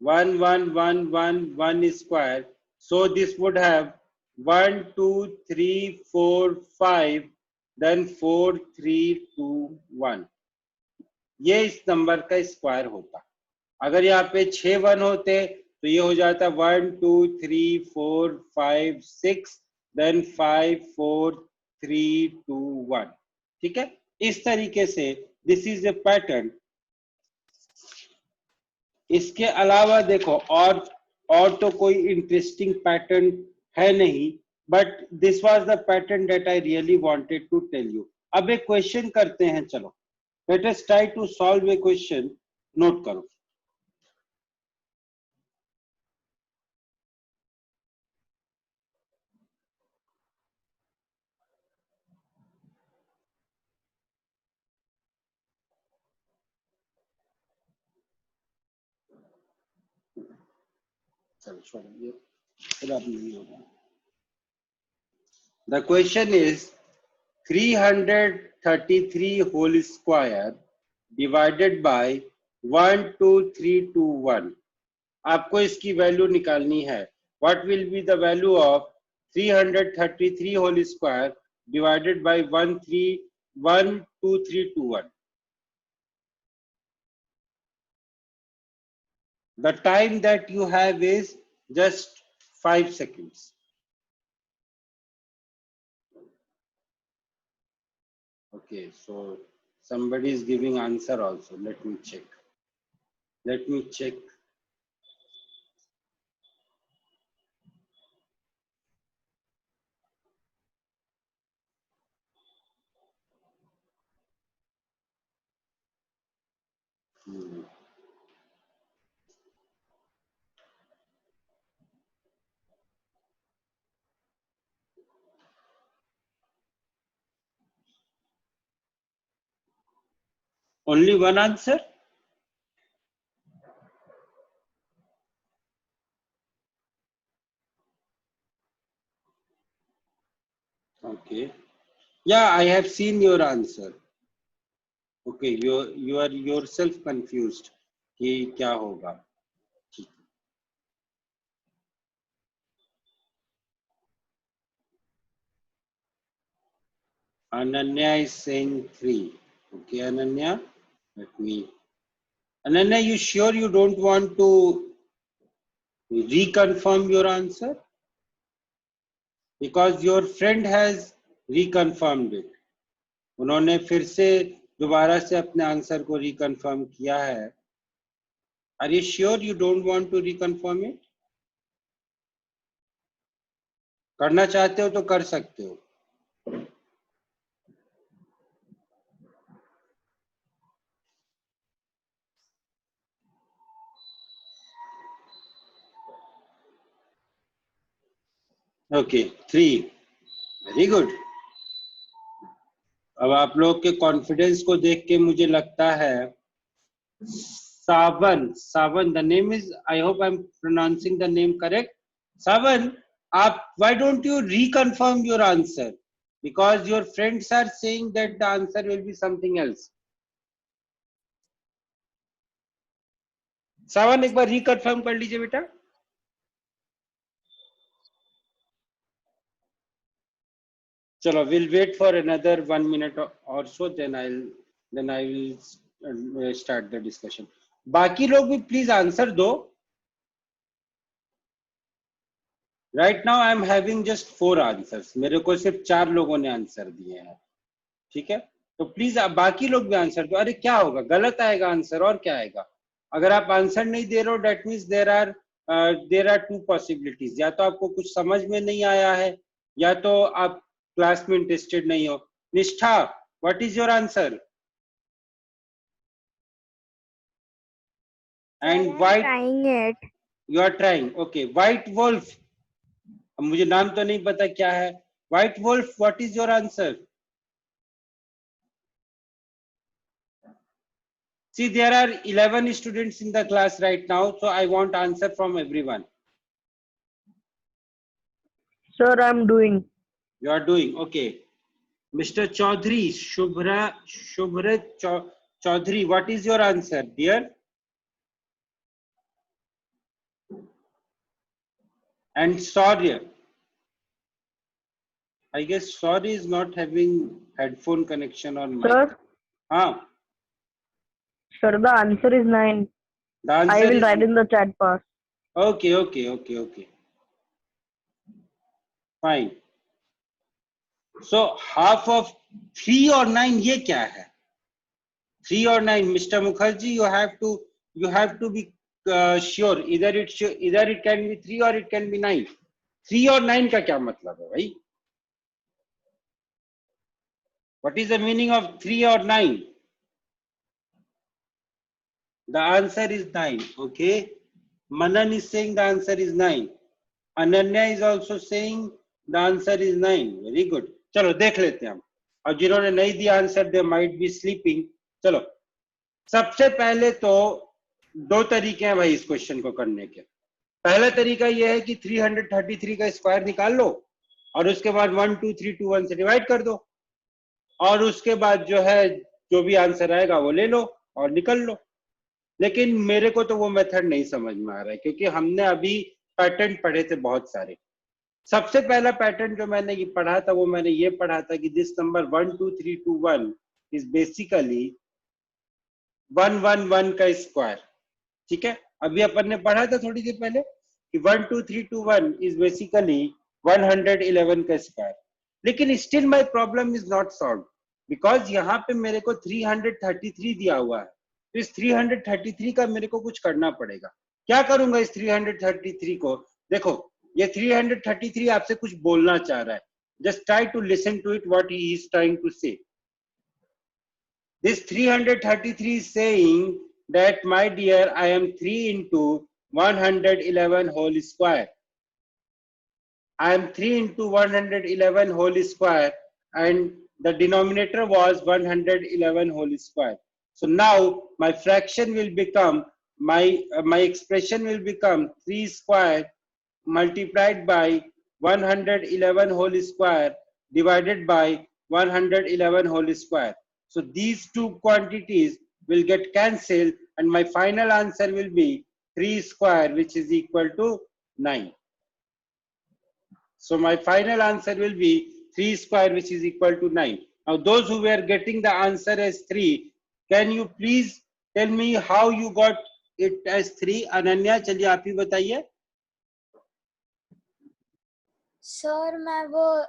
1 1 1 1 1 square, so this would have 1 2 3 4 5, then 4 3 2 1. ये इस नंबर का स्क्वायर होता. अगर यहाँ पे 6 1 होते तो ये हो जाता 1 2 3 4 5 6, देन 5 4 3 2 1. ठीक है, इस तरीके से दिस इज ए पैटर्न. इसके अलावा देखो और तो कोई इंटरेस्टिंग पैटर्न है नहीं, but this was the pattern that I really wanted to tell you. अब एक क्वेश्चन करते हैं, चलो let us try to solve a question. Note करो. चलो छोड़ो, ये खराब नहीं होगा. The question is 333 whole square divided by 12321. आपको इसकी वैल्यू निकालनी है. What will be the value of 333 whole square divided by 12321? The time that you have is just 5 seconds. Okay, so somebody is giving answer also. Let me check. Let me check. Only one answer? Okay. Yeah, I have seen your answer. Okay, you are yourself confused कि क्या होगा. ठीक. Ananya is saying 3. Okay, Ananya, let me. Ananya, you sure you don't want to reconfirm your answer? Because your friend has reconfirmed it. उन्होंने फिर से दोबारा से अपने आंसर को रिकन्फर्म किया है. Are you sure you don't want to reconfirm it? करना चाहते हो तो कर सकते हो. ओके, 3. Very good. अब आप लोग के कॉन्फिडेंस को देख के मुझे लगता है Sawan, the name is, I hope I am pronouncing the name correct. Sawan, आप why don't you reconfirm your answer, because your friends are saying that the answer will be something else. Sawan, एक बार रिकन्फर्म कर लीजिए बेटा. चलो, we'll wait for another 1 minute or so, then I will start the discussion. बाकी लोग भी please answer दो. Right now I am having just 4 answers. मेरे को सिर्फ 4 लोगों ने आंसर दिए हैं. ठीक है, तो प्लीज बाकी लोग भी आंसर दो. अरे क्या होगा, गलत आएगा आंसर और क्या आएगा. अगर आप आंसर नहीं दे रहे हो, that means there are 2 possibilities. या तो आपको कुछ समझ में नहीं आया है, या तो आप क्लास में इंटरेस्टेड नहीं हो. Nishtha, what is your answer? And white, you are trying. Okay, white wolf, अब मुझे नाम तो नहीं पता क्या है. White wolf, what is your answer? See, there are 11 students in the class right now, so I want answer from everyone. Sir, I'm doing. You are doing okay. Mr. Chaudhary, Shubhra Chaudhary, what is your answer, dear? And Saurya, I guess Saurya is not having headphone connection or mic. Sir, sir, the answer is 9. The answer I will is write in the chat box. okay. Fine. So half of 3 or 9, ये क्या है? 3 or 9, Mr. Mukherjee, you have to be sure either it can be 3 or it can be 9. 3 और 9 का क्या मतलब है भाई? What is the meaning of 3 or 9? The answer is 9. Okay. Manan is saying the answer is 9. Ananya is also saying the answer is 9. Very good. चलो देख लेते हैं हम. और जिन्होंने नहीं दिया answer they might be sleeping. चलो सबसे पहले तो दो तरीके हैं भाई इस क्वेश्चन को करने के. पहला तरीका यह है कि 333 का स्क्वायर निकाल लो और उसके बाद 1 2 3 2 1 से डिवाइड कर दो और उसके बाद जो है जो भी आंसर आएगा वो ले लो और निकल लो. लेकिन मेरे को तो वो मेथड नहीं समझ में आ रहा है क्योंकि हमने अभी पैटर्न पढ़े थे बहुत सारे. सबसे पहला पैटर्न जो मैंने ये पढ़ा था वो मैंने ये पढ़ा था कि दिस नंबर 1 2 3 2 1 इज बेसिकली 1 1 1 का स्क्वायर. ठीक है, अभी अपन ने पढ़ा था थोड़ी देर पहले कि 1 2 3 2 1 इज बेसिकली 111 का स्क्वायर. लेकिन still my problem is not solve because यहाँ पे मेरे को 333 दिया हुआ है. तो इस 333 का मेरे को कुछ करना पड़ेगा. क्या करूंगा इस 333 को? देखो ये 333 आपसे कुछ बोलना चाह रहा है. Just try to listen to it what he is trying to say. This 333 is saying that my dear I am 3 into 111 whole square. I am 3 into 111 whole square and the denominator was 111 whole square. So now my fraction will become my expression will become 3 square multiplied by 111 whole square divided by 111 whole square. So these two quantities will get cancelled and my final answer will be 3 square which is equal to 9. So my final answer will be 3 square which is equal to 9. Now those who were getting the answer as 3, can you please tell me how you got it as 3? Ananya, चलिए आप ही बताइए. Sir मैं वो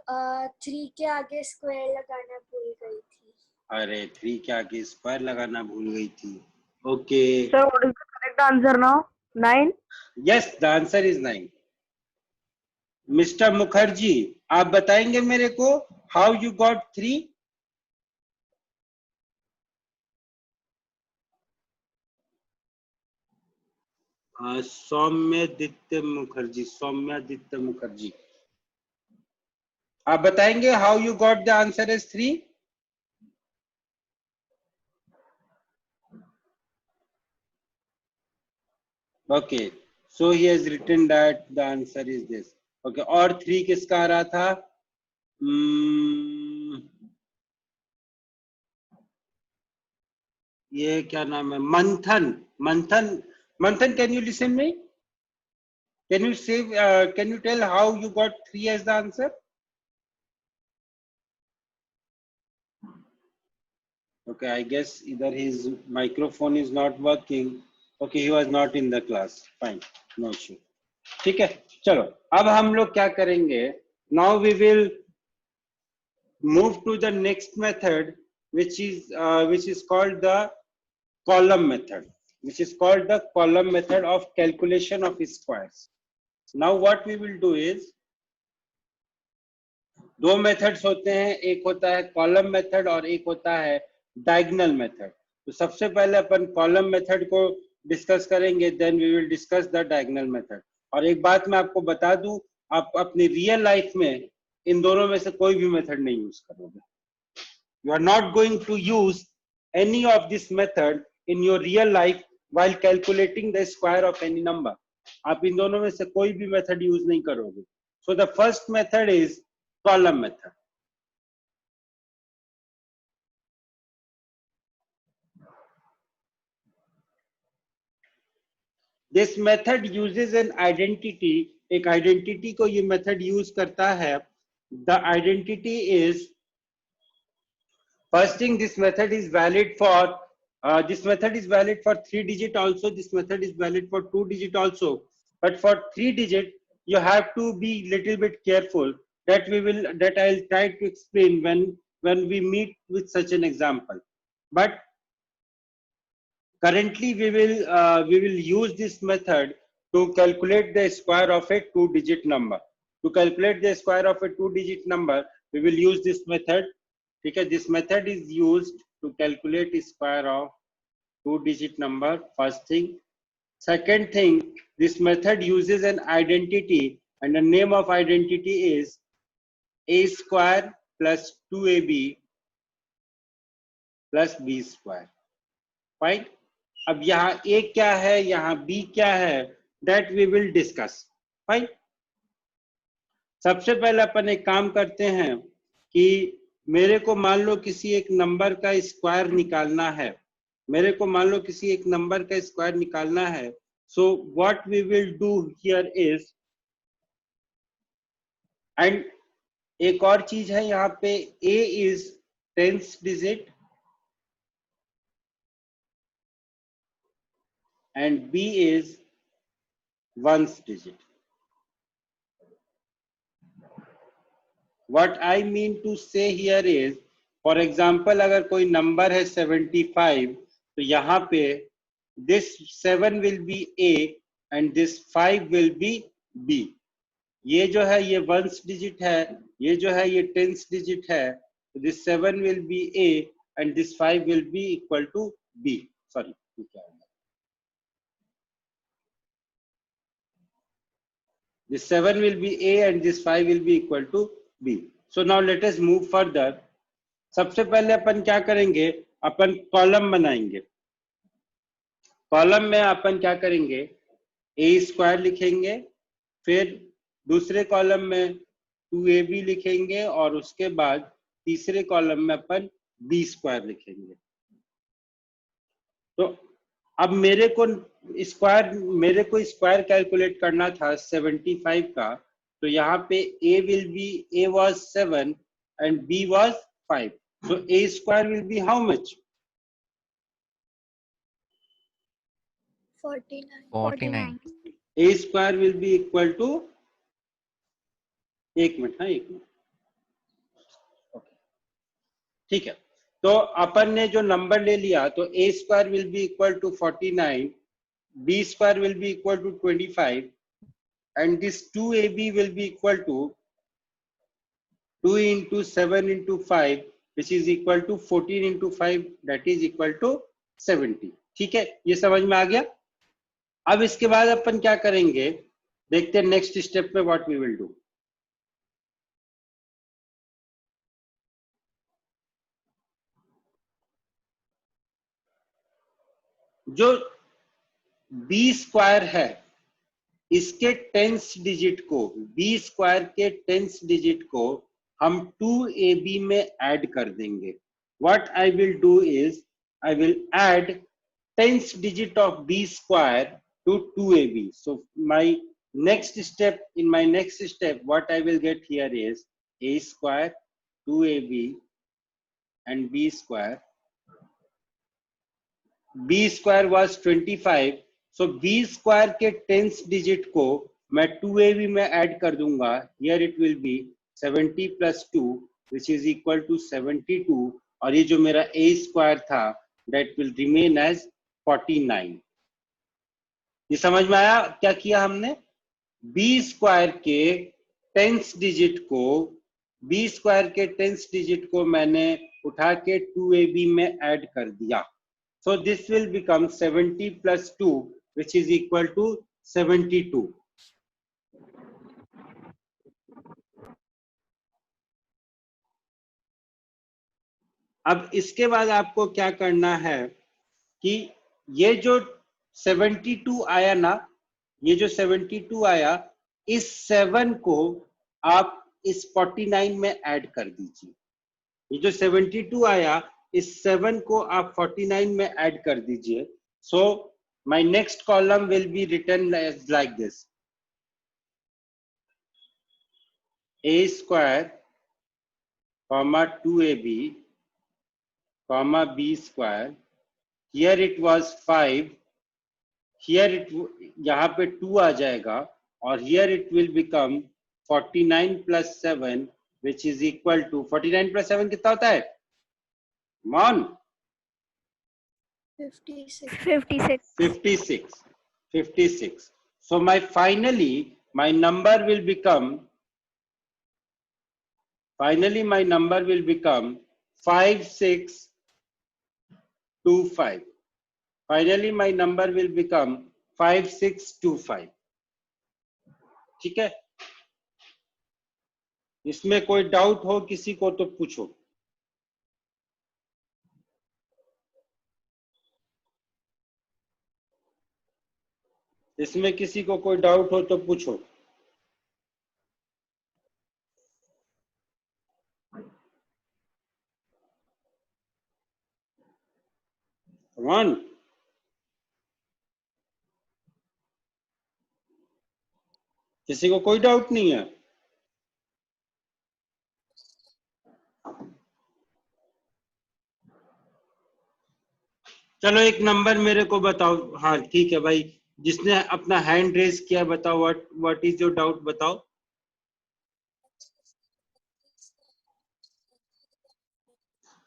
3 के आगे square लगाना भूल गई थी. अरे 3 के आगे स्क्वायर लगाना भूल गई थी. Okay. Sir, what is the correct answer now? 9? Yes, the answer is 9. Mr. Mukherjee, आप बताएंगे मेरे को how you got 3? सौम्यादित्य मुखर्जी, आप बताएंगे how you got the answer as 3? Okay, so he has written that the answer is this. Okay, और 3 किसका आ रहा था? ये क्या नाम है? मंथन, can you listen me? Can you tell how you got 3 as the answer? Okay, I guess either his microphone is not working. Okay, he was not in the class. Fine, no issue. ठीक है, चलो अब हम लोग क्या करेंगे? Now we will move to the next method, which is called the column method. Which is called the column method of calculation of squares. Now what we will do is, दो methods होते हैं, एक होता है column method और एक होता है डायगोनल मेथड. तो सबसे पहले अपन कॉलम मेथड को डिस्कस करेंगे, then we will discuss the diagonal method. और एक बात मैं आपको बता दूं, आप अपनी रियल लाइफ में इन दोनों में से कोई भी मेथड नहीं यूज करोगे. You are not going to use any of this method in your real life while calculating the square of any number. आप इन दोनों में से कोई भी मेथड यूज नहीं करोगे. So the first method is column method. This method uses an identity. एक identity को ये method use करता है. The identity is, first thing, this method is valid for 3 digit also. This method is valid for 2 digit also. But for 3 digit, you have to be little bit careful. That I'll try to explain when we meet with such an example. But currently we will use this method to calculate the square of a 2-digit number. To calculate the square of a 2-digit number, we will use this method. Because this method is used to calculate the square of 2-digit number, first thing. Second thing, this method uses an identity, and the name of identity is a square plus 2ab plus b square. Fine. अब यहाँ a क्या है, यहाँ b क्या है, that we will discuss. Fine. सबसे पहले अपन एक काम करते हैं कि मेरे को मान लो किसी एक नंबर का स्क्वायर निकालना है, मेरे को मान लो किसी एक नंबर का स्क्वायर निकालना है. So what we will do here is, and एक और चीज है यहाँ पे, a इज 10th digit and b is 1st digit. What I mean to say here is, for example, अगर कोई नंबर है 75, तो यहाँ पे this 7 will be a and this 5 will be b. ये जो है ये 1st digit है, ये जो है ये 10th digit है, तो this 7 will be a and this 5 will be equal to b. Sorry, this 7 will be a and this 5 will be equal to b. So now let us move further. सबसे पहले अपन क्या करेंगे, अपन column बनाएंगे. Column में अपन क्या करेंगे, a square लिखेंगे, फिर दूसरे कॉलम में 2ab लिखेंगे और उसके बाद तीसरे कॉलम में अपन b स्क्वायर लिखेंगे. तो अब मेरे को स्क्वायर कैलकुलेट करना था 75 का, तो यहाँ पे a was 7 and b was 5. So a square will be how much? 49. A square will be equal to, एक मिनट, ठीक है. तो अपन ने जो नंबर ले लिया, तो a square will be equal to 49, b square will be equal to 25 and this 2ab will be equal to 2 into 7 into 5 which is equal to 14 into 5 that is equal to 70. ठीक है, ये समझ में आ गया. अब इसके बाद अपन क्या करेंगे, देखते हैं नेक्स्ट स्टेप में व्हाट वी विल डू. जो b स्क्वायर है, इसके 10th डिजिट को, b स्क्वायर के 10th डिजिट को हम 2ab में ऐड कर देंगे. What I will do is, I will add 10th digit of b square to 2ab. So my next step, what I will get here is a square, 2ab and b square. b square was 25, so b square के 10th digit को मैं 2ab में add कर दूंगा. Here it will be 70 plus 2 which is equal to 72, और ये जो मेरा a square था that will remain as 49. ये समझ में आया क्या किया हमने, b स्क्वायर के 10th डिजिट को मैंने उठा के 2ab में ऐड कर दिया. So this will become 70 plus 2 which is equal to 72. अब इसके बाद आपको क्या करना है कि ये जो 72 आया ना, ये जो 72 आया, इस 7 को आप इस 49 में ऐड कर दीजिए. ये जो 72 आया, इस 7 को आप 49 में ऐड कर दीजिए. So my next column will be written like this, a square comma 2ab comma b square. Here it was 5, here it, यहाँ पे 2 आ जाएगा, और here it will become 49 plus 7 which is equal to 49 plus 7 कितना होता है, मान 56. 56. 56. 56. So my number will become 5625. Finally my number will become 5625. ठीक है, इसमें कोई डाउट हो किसी को तो पूछो। इसमें किसी को कोई डाउट हो तो पूछो। वन, किसी को कोई डाउट नहीं है? चलो एक नंबर मेरे को बताओ। हाँ ठीक है भाई, जिसने अपना हैंड रेज किया बताओ, व्हाट इज योर डाउट बताओ।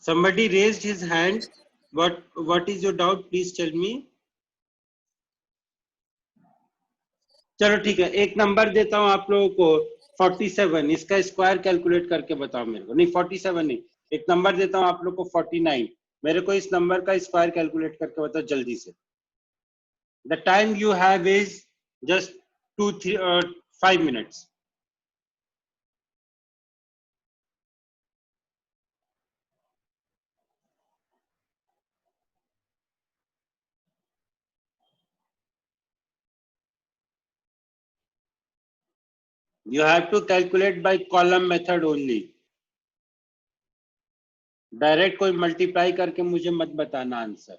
Somebody raised his hand. What is your doubt? Please tell me. चलो ठीक है, एक नंबर देता हूं आप लोगों को 47। इसका स्क्वायर कैलकुलेट करके बताओ मेरे को। नहीं 47 नहीं, एक नंबर देता हूं आप लोग को 49। मेरे को इस नंबर का स्क्वायर कैलकुलेट करके बताओ जल्दी से। The time you have is just 5 minutes. You have to calculate by column method only. Direct कोई मल्टीप्लाई करके मुझे मत बताना आंसर,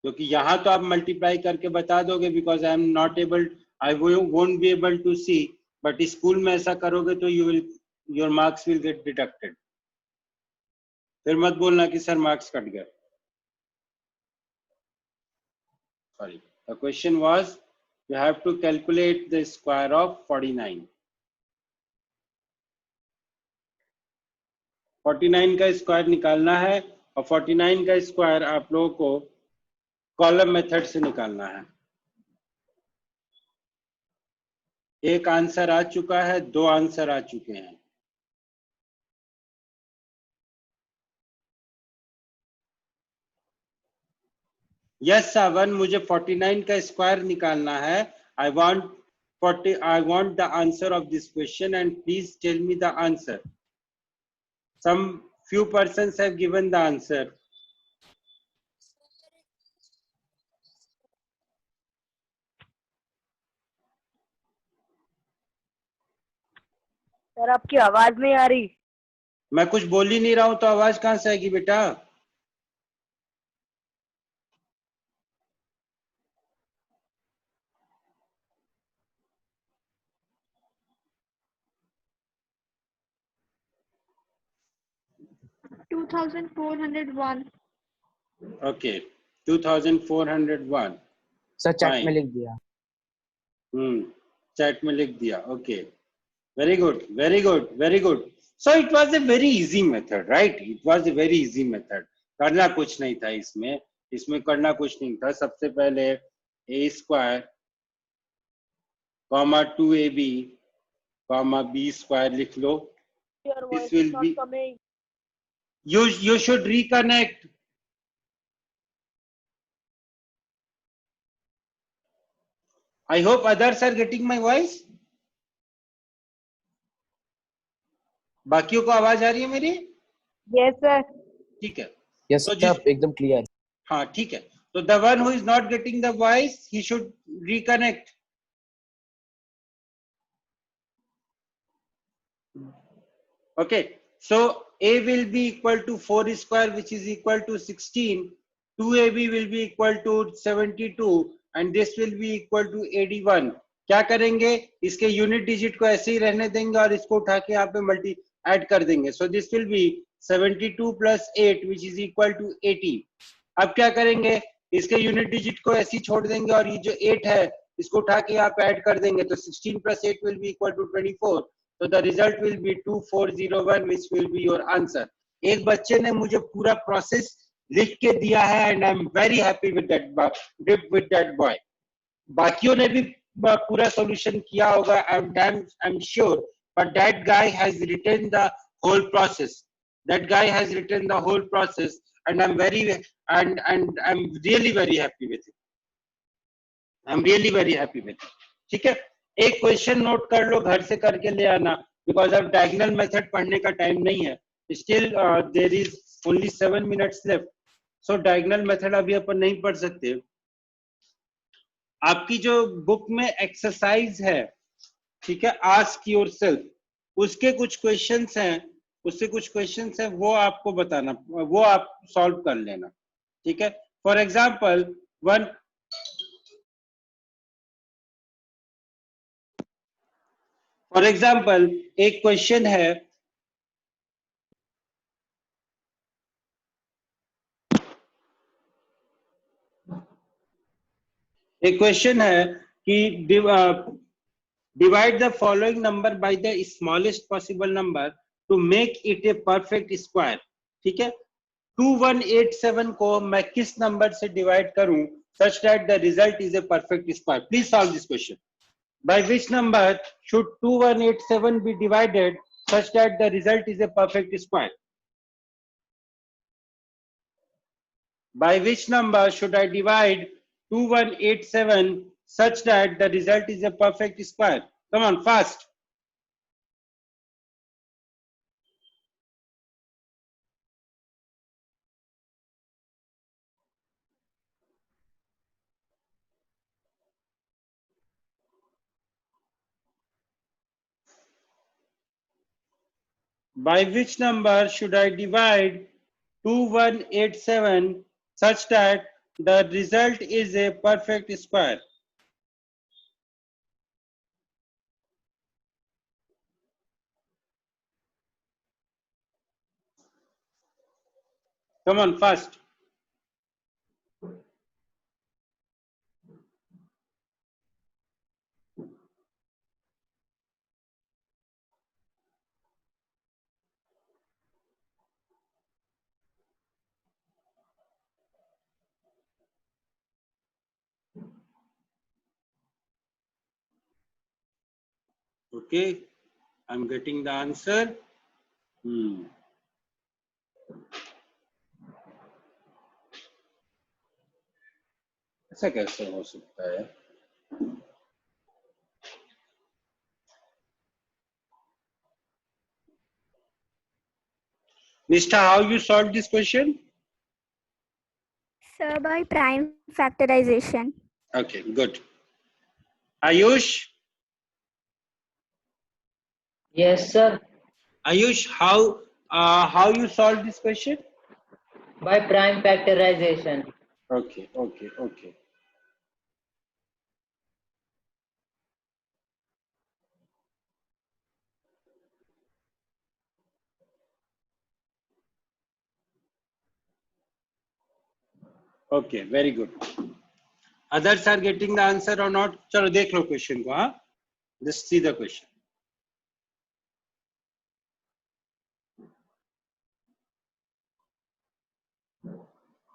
क्योंकि यहां तो आप मल्टीप्लाई करके बता दोगे, because I am not able, I won't be able to see. But school में ऐसा करोगे तो your marks will get deducted. फिर मत बोलना कि सर मार्क्स कट गए। Sorry, the question was you have to calculate the square of 49। 49 का स्क्वायर निकालना है, और 49 का स्क्वायर आप लोगों को कॉलम मेथड से निकालना है। एक आंसर आ चुका है, 2 आंसर आ चुके हैं। यस सावन, मुझे 49 का स्क्वायर निकालना है। I want the answer of this question and please tell me the answer. Some few persons have given the answer. Sir आपकी आवाज नहीं आ रही। मैं कुछ बोल ही नहीं रहा हूं तो आवाज कहां से आएगी बेटा? ओके, 2401। Sir chat Fine. में लिख दिया। चैट में लिख दिया। Okay, very good, very good, very good. So it was a very easy method, right? It was a very easy method. करना कुछ नहीं था इसमें करना कुछ नहीं था। सबसे पहले a square comma 2ab comma b square लिख लो। Your This voice will is not be, coming. you should reconnect. I hope others are getting my voice. बाकियों को आवाज आ रही है मेरी? Yes sir. ठीक है। यस तो सर, एकदम क्लियर। हाँ ठीक है, तो the one who is not getting the voice, he should reconnect. Okay, so a will be equal to 4 square, which is equal to 16. 2ab will be equal to 72 and this will be equal to 81. क्या करेंगे, इसके unit digit को ऐसे ही रहने देंगे और इसको उठा के यहाँ पे मल्टी ऐड कर देंगे। So this will be 72 plus 8 which is equal to 80. अब क्या करेंगे, इसके यूनिट डिजिट को ऐसे ही छोड़ देंगे और ये जो 8 है इसको उठा के यहाँ पे ऐड कर देंगे। तो 16 plus 8 will be equal to 24. So the result will be 2401 which will be your answer. एक बच्चे ने मुझे पूरा प्रोसेस लिख के दिया है and I am very happy with that boy. बाकियों ने भी पूरा सॉल्यूशन किया होगा, I am sure, but that guy has written the whole process. That guy has written the whole process and I am really very happy with it. I am really very happy with it. ठीक है, एक question note कर लो, घर से करके ले आना, because अब डायगोनल मेथड पढ़ने का टाइम नहीं है. Still there is only 7 minutes left, so diagonal method अभी अपन नहीं पढ़ सकते. आपकी जो बुक में एक्सरसाइज है, ठीक है, आस्क योरसेल्फ, उसके कुछ क्वेश्चंस हैं, वो आपको बताना, वो आप सॉल्व कर लेना. ठीक है, फॉर एग्जांपल एक क्वेश्चन है, कि divide the following number by the smallest possible number to make it a perfect square. ठीक है, 2187 को मैं किस नंबर से डिवाइड करूं such that the result is a perfect square? Please solve this question. By which number should 2187 be divided such that the result is a perfect square? By which number should I divide 2187 such that the result is a perfect square? Come on, fast. By which number should I divide 2187 such that the result is a perfect square? Come on, fast. Okay, I'm getting the answer. ऐसा कैसे हो सकता है? Nishta, how you solved this question? Sir, by prime factorization. Okay, good. Ayush? Yes, sir. Ayush, how you solved this question? By prime factorization. Okay. Okay, very good. Others are getting the answer or not? चलो देख लो question को. हाँ, just see the question.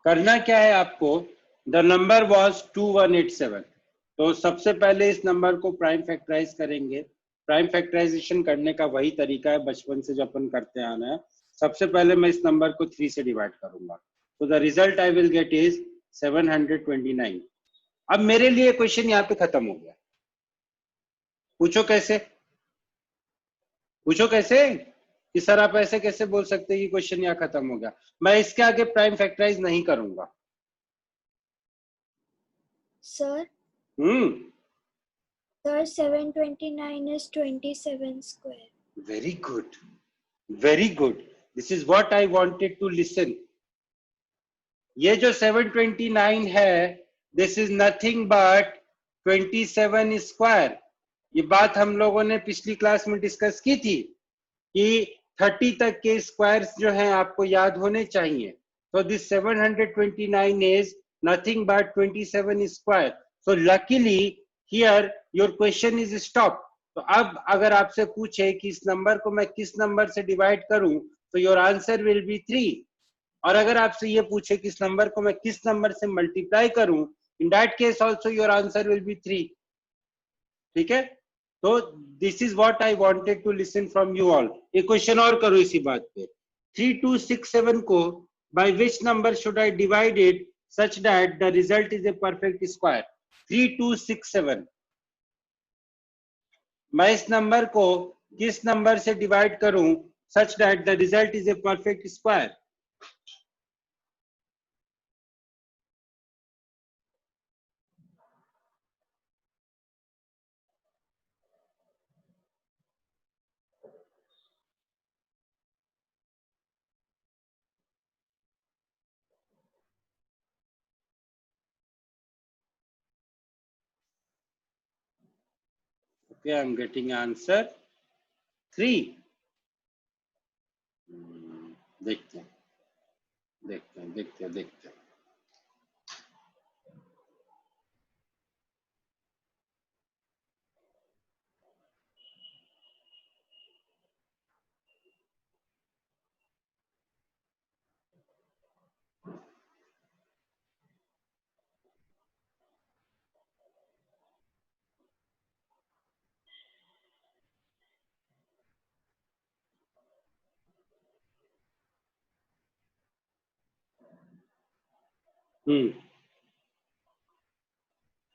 करना क्या है आपको? The number was 2187. तो सबसे पहले इस नंबर को प्राइम फैक्टराइज करेंगे. प्राइम फैक्टराइजेशन करने का वही तरीका है बचपन से जो अपन करते आना है. सबसे पहले मैं इस नंबर को 3 से डिवाइड करूंगा, तो the result I will gate is 729. अब मेरे लिए क्वेश्चन यहाँ पे खत्म हो गया. पूछो कैसे कि सर आप ऐसे कैसे बोल सकते हैं कि क्वेश्चन यहाँ खत्म हो गया? मैं इसके आगे प्राइम फैक्टराइज नहीं करूंगा. Sir, sir, 729 is 27 square. Very good. This is what I wanted to listen. ये जो 729 है, this is nothing but 27 square. ये बात हम लोगों ने पिछली क्लास में डिस्कस की थी कि 30 तक के स्क्वायर्स जो हैं आपको याद होने चाहिए. So this 729 is nothing but 27 square. So luckily here your question is stopped. तो अब अगर आपसे पूछे कि इस नंबर को मैं किस नंबर से डिवाइड करूं, तो your answer will be 3. और अगर आपसे ये पूछे कि इस नंबर को मैं किस नंबर से मल्टीप्लाई करूं, in that case also your answer will be 3। ठीक है, तो this is what I wanted to listen from you all. एक क्वेश्चन और करो इसी बात पे। 3267 को by which number should I divide it such that the result is a perfect square? 3267 मैं इस नंबर को किस नंबर से डिवाइड करूं सच that the result is a perfect square? Okay, I'm getting answer 3. देखते हैं देखते हैं देखते हैं देखते हैं।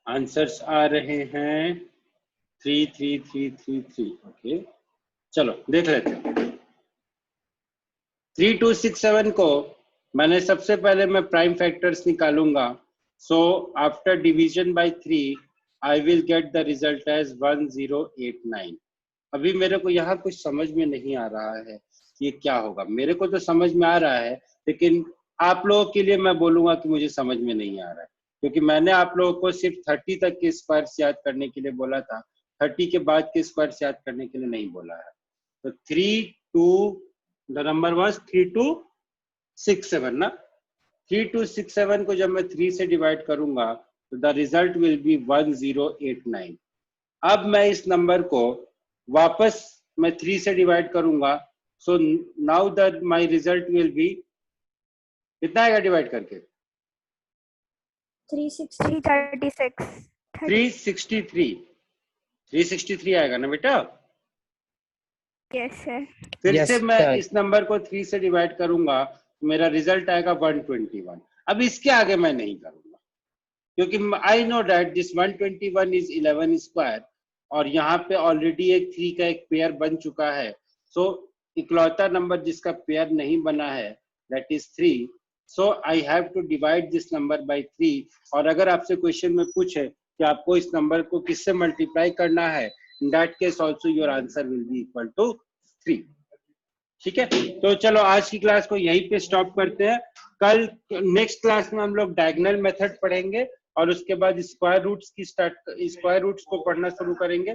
आंसर्स आ रहे हैं 3 3 3 3 3। ओके, चलो देख लेते हैं। 3267 को मैंने सबसे पहले मैं प्राइम फैक्टर्स निकालूंगा। So after division by 3 I will get the result as 1089। अभी मेरे को यहाँ कुछ समझ में नहीं आ रहा है ये क्या होगा। मेरे को तो समझ में आ रहा है, लेकिन आप लोगों के लिए मैं बोलूंगा कि मुझे समझ में नहीं आ रहा है, क्योंकि मैंने आप लोगों को सिर्फ 30 तक के स्क्वायर्स याद करने के लिए बोला था, 30 के बाद के स्क्वायर्स याद करने के लिए नहीं बोला है। तो 32 द नंबर वाज 3267 ना। 3267 को जब मैं 3 से डिवाइड करूंगा तो द रिजल्ट विल बी 1089। अब मैं इस नंबर को वापस मैं 3 से डिवाइड करूंगा। So now the my result will be, कितना आएगा डिवाइड करके? 336 363 आएगा ना बेटा। yes sir फिर Yes, से मैं sir. इस नंबर को 3 से डिवाइड करूंगा तो मेरा रिजल्ट आएगा 121। अब इसके आगे मैं नहीं करूंगा, क्योंकि I know that this 121 is 11 square, और यहाँ पे ऑलरेडी एक 3 का एक पेयर बन चुका है। सो इकलौता नंबर जिसका पेयर नहीं बना है that is 3। So I have to divide this number by 3। और अगर आपसे क्वेश्चन में पूछे कि आपको इस नंबर को किससे मल्टीप्लाई करना है, in that case also your answer will be equal to 3। ठीक है, तो चलो आज की क्लास को यहीं पे स्टॉप करते हैं। कल नेक्स्ट क्लास में हम लोग डायगोनल मेथड पढ़ेंगे और उसके बाद स्क्वायर रूट्स को पढ़ना शुरू करेंगे।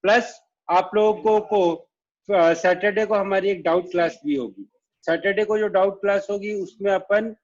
प्लस आप लोगों को सैटरडे को हमारी एक डाउट क्लास भी होगी। सैटरडे को जो डाउट क्लास होगी उसमें अपन